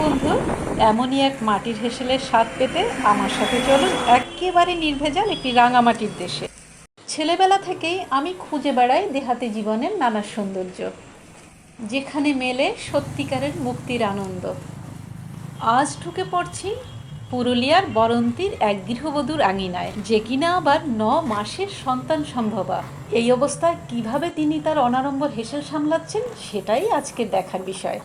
বন্ধু, এমনই এক মাটির হেসেলের স্বাদ পেতে আমার সাথে চলুন একেবারে নির্ভেজাল একটি রাঙামাটির দেশে। ছেলেবেলা থেকেই আমি খুঁজে বেড়াই দেহাতি জীবনের নানা সৌন্দর্য, যেখানে মেলে সত্যিকারের মুক্তির আনন্দ। আজ ঢুকে পড়ছি পুরুলিয়ার বরন্তির এক গৃহবধূর আঙিনায়, যে কিনা আবার 9 মাসের সন্তান সম্ভবা। এই অবস্থায় কিভাবে তিনি তার অনাড়ম্বর হেসেল সামলাচ্ছেন, সেটাই আজকে দেখার বিষয়।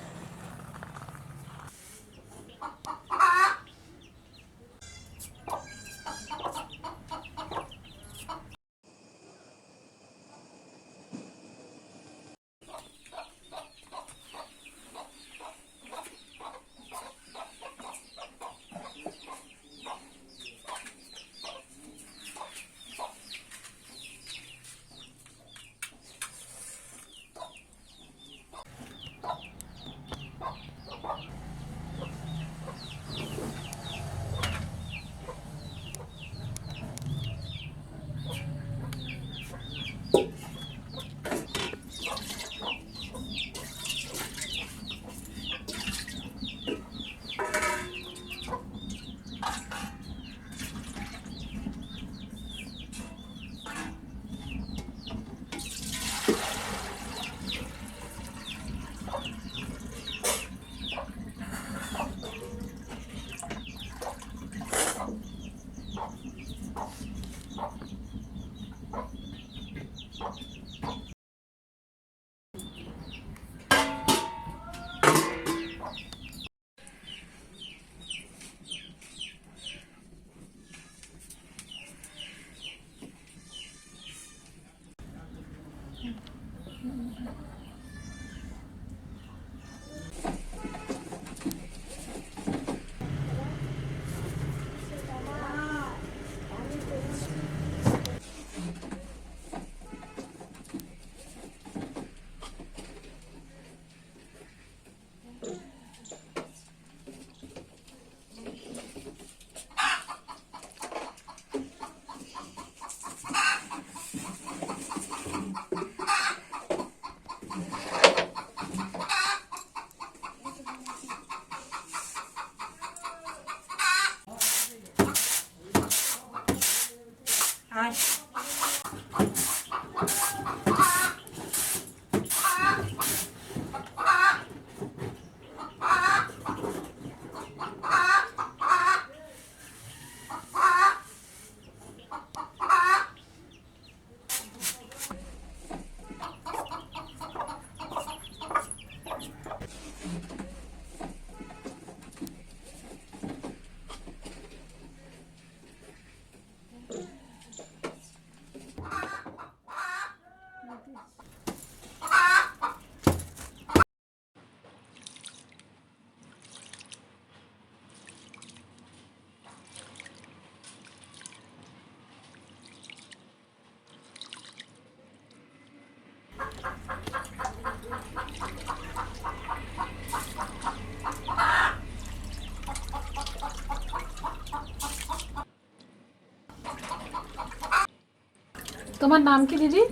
তোমার নাম কি দিদি?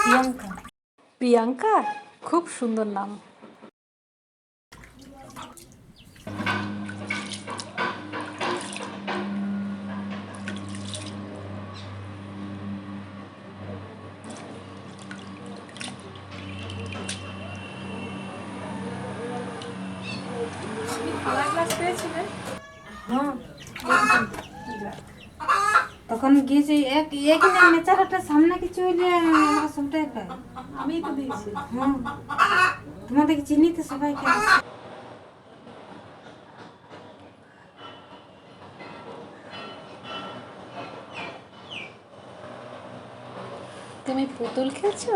প্রিয়াঙ্কা। প্রিয়াঙ্কা, খুব সুন্দর নাম। ক্লাস পেয়েছিলে? হ্যাঁ, তখন গিয়েছে এখানে নেচারটা সামনে কিছু হইলে আমরা সবটাই পাই। আমি তো দিয়েছি। হ্যাঁ, তোমাদেরকে চিনিতে সবাইকে তুমি পুতুল খেলছো?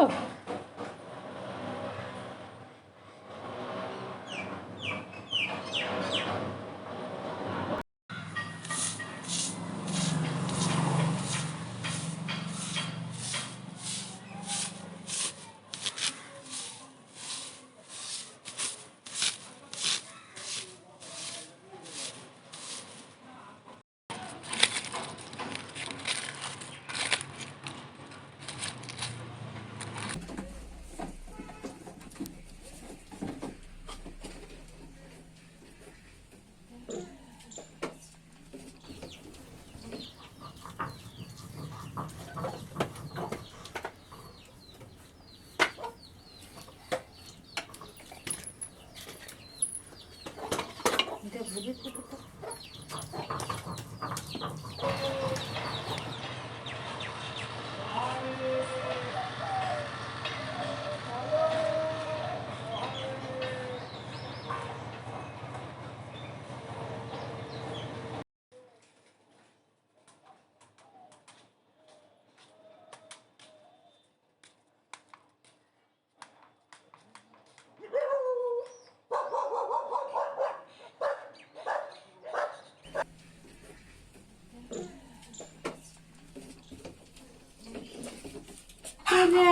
হইলে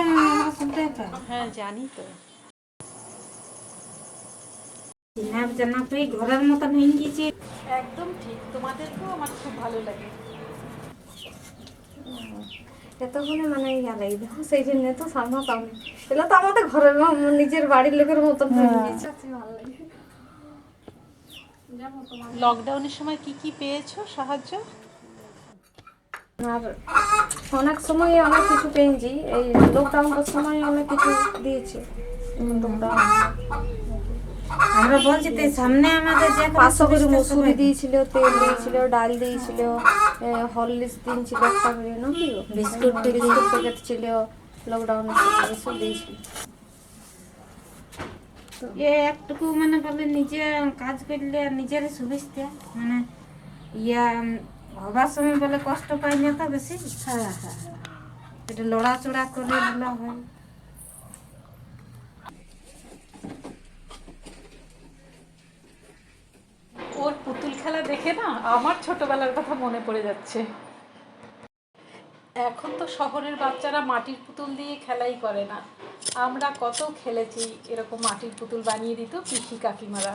আসলটা একটা হ্যাঁ জানি তো। চিনা জানা পেয়ে ঘরের মতন হয়ে গেছে। একদম ঠিক, তোমাদেরকেও আমার খুব ভালো লাগে। এতক্ষণে মানে ইয়া লাগে দেখো সেই জন্য তো সামনা সামনে এগুলো তো আমাদের ঘরের নিজের বাড়ির লোকের মতন হয়ে গেছে ভালো লাগে। লকডাউনের সময় কি কি পেয়েছো সাহায্য? আর অনেক সময় অনেক কিছু পেয়েছি, এই লকডাউনের সময় অনেক কিছু দিয়েছে। লকডাউন আমরা বলছি তো সামনে আমাদের যে 500 করে মসুরি দিয়েছিল, তেল দিয়েছিল, ডাল দিয়েছিল, হরলিক্স দিয়েছিল, একটা করে নাকি বিস্কুট প্যাকেট ছিল, লকডাউনের সময় এসব দিয়েছিল। এ একটুকু মানে বলে নিজে কাজ করলে নিজের সুবিধা মানে ইয়া হবার সময় বলে কষ্ট পাই না তো বেশি। হ্যাঁ হ্যাঁ এটা লড়াচড়া করে বলা হয়। ওর পুতুল খেলা দেখে না আমার ছোটবেলার কথা মনে পড়ে যাচ্ছে। এখন তো শহরের বাচ্চারা মাটির পুতুল দিয়ে খেলাই করে না। আমরা কত খেলেছি এরকম মাটির পুতুল বানিয়ে দিত পিসি কাকিমারা।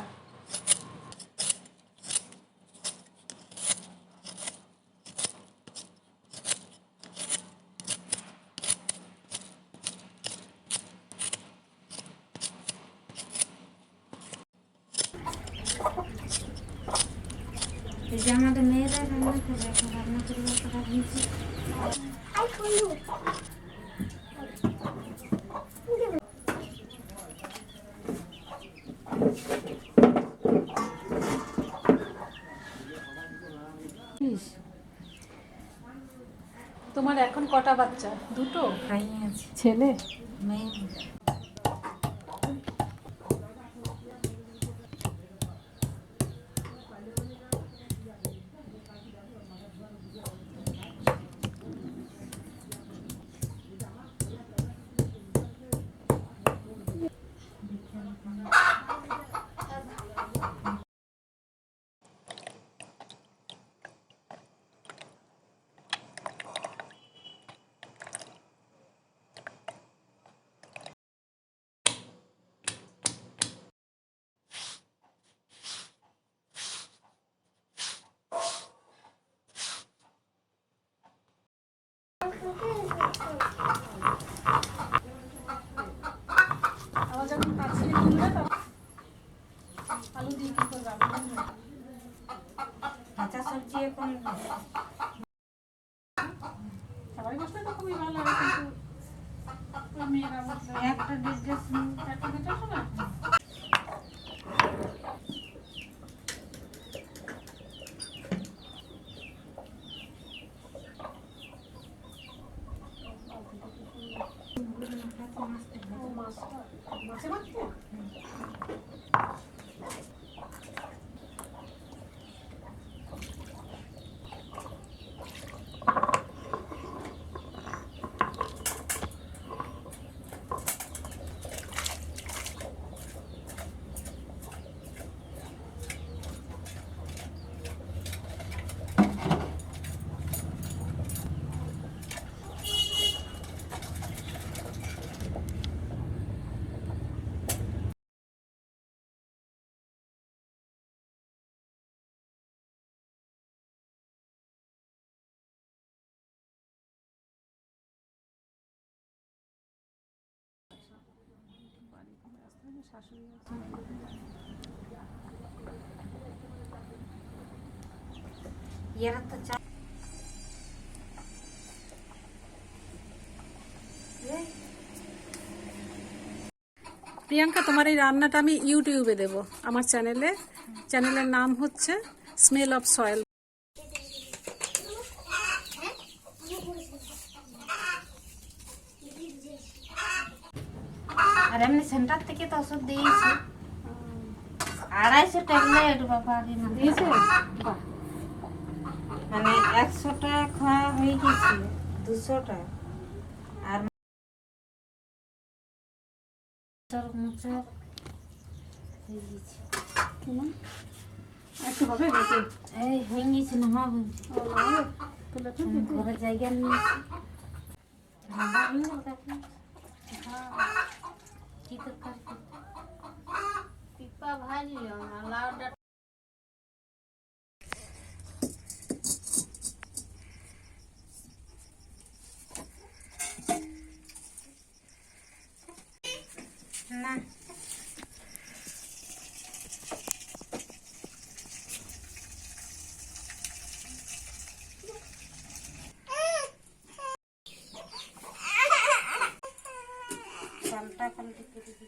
এই যে আমাদের মেয়েরা রান্না করে এখন রান্না করবো তারা ভেজে তোমার এখন কটা বাচ্চা? দুটো? খাই আছে ছেলে? মেয়ে। আমার যখন পাচ্ছি আলু দিয়ে কি করবে? কাঁচা সবজি এখন সবাই বসলে তো খুবই ভালো লাগে, কিন্তু ওই মেয়েরা বসলে একটা ডিশ একটা দুটো শোনা। মাছে মাখতে এরা তো চা প্রিয়াঙ্কা, তোমার এই রান্নাটা আমি ইউটিউবে দেব, আমার চ্যানেলের নাম হচ্ছে স্মেল অফ সয়েল। আর এমনি সেন্টার থেকে তো ওষুধ দিয়েছি 250 ট্যাবলেট বাবা দিয়েছে। মানে 100টা খাওয়া হয়ে গেছে 200টা আর মোচর হয়ে গেছে। একটু হবে নাকি? এই হয়ে গেছে না হবে ঘরে জায়গা নিয়েছি। কি তরকারি পিপা ভাজলাম আর লাউ ডাঁটা না পাল্টা পাল্টি করে দিচ্ছি।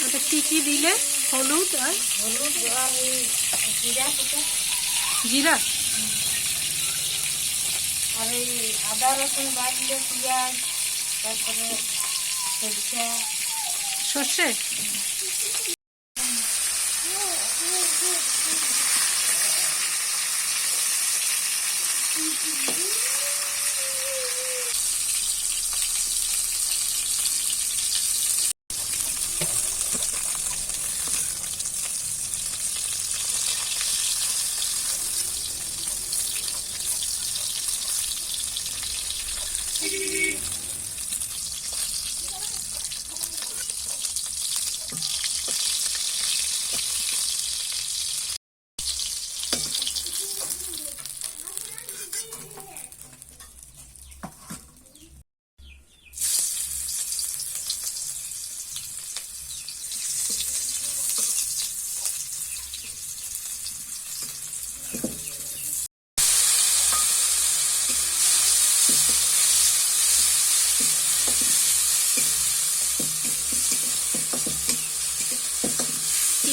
ওটা কি দিলে? হলুদ আর হলুদ আর এই জিরা কুচি জিরা আর এই আদা রসুন বাটলে পেঁয়াজ তারপরে সরিষা সর্ষে।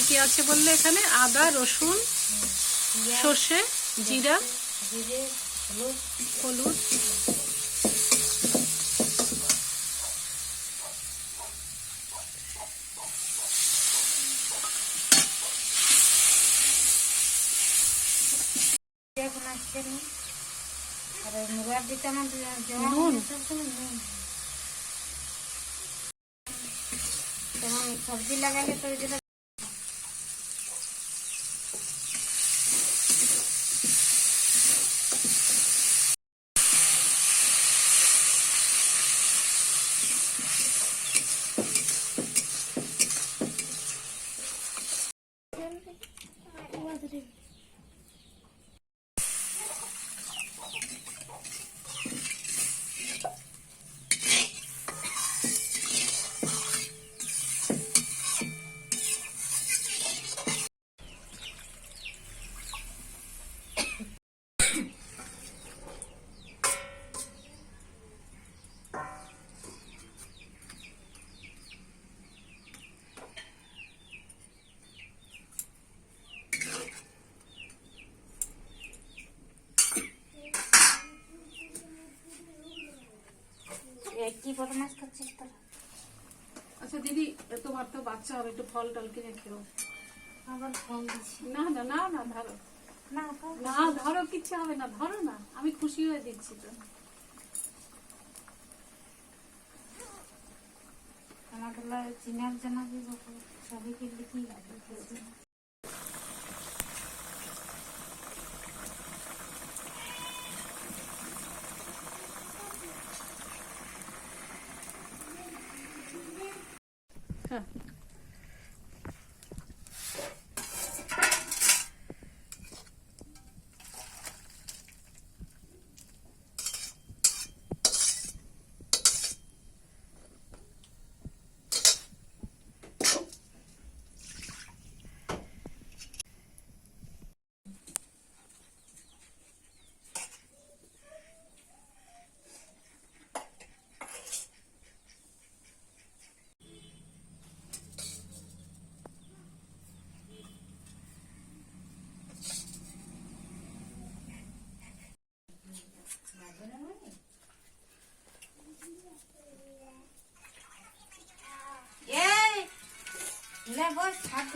কি আছে বললে এখানে? আদা রসুন সর্ষে জিরা জিরে হলুদ এখন আসছে না আর মুগার দিতে আমার জমা নুন। নুন যেমন সবজি লাগালে তো যেটা বদমাস করছিস তোরা? আচ্ছা দিদি, তোমার তো বাচ্চা হবে, একটু ফল টল কিনে খেও। আবার ফল দিচ্ছি না না না না, ধরো না তো না, ধরো, কিচ্ছু হবে না, ধরো না, আমি খুশি হয়ে দিচ্ছি তো। আমাদের চিনার জানাবি সবাইকে লিখি হ্যাঁ, এই লে বস ছাড়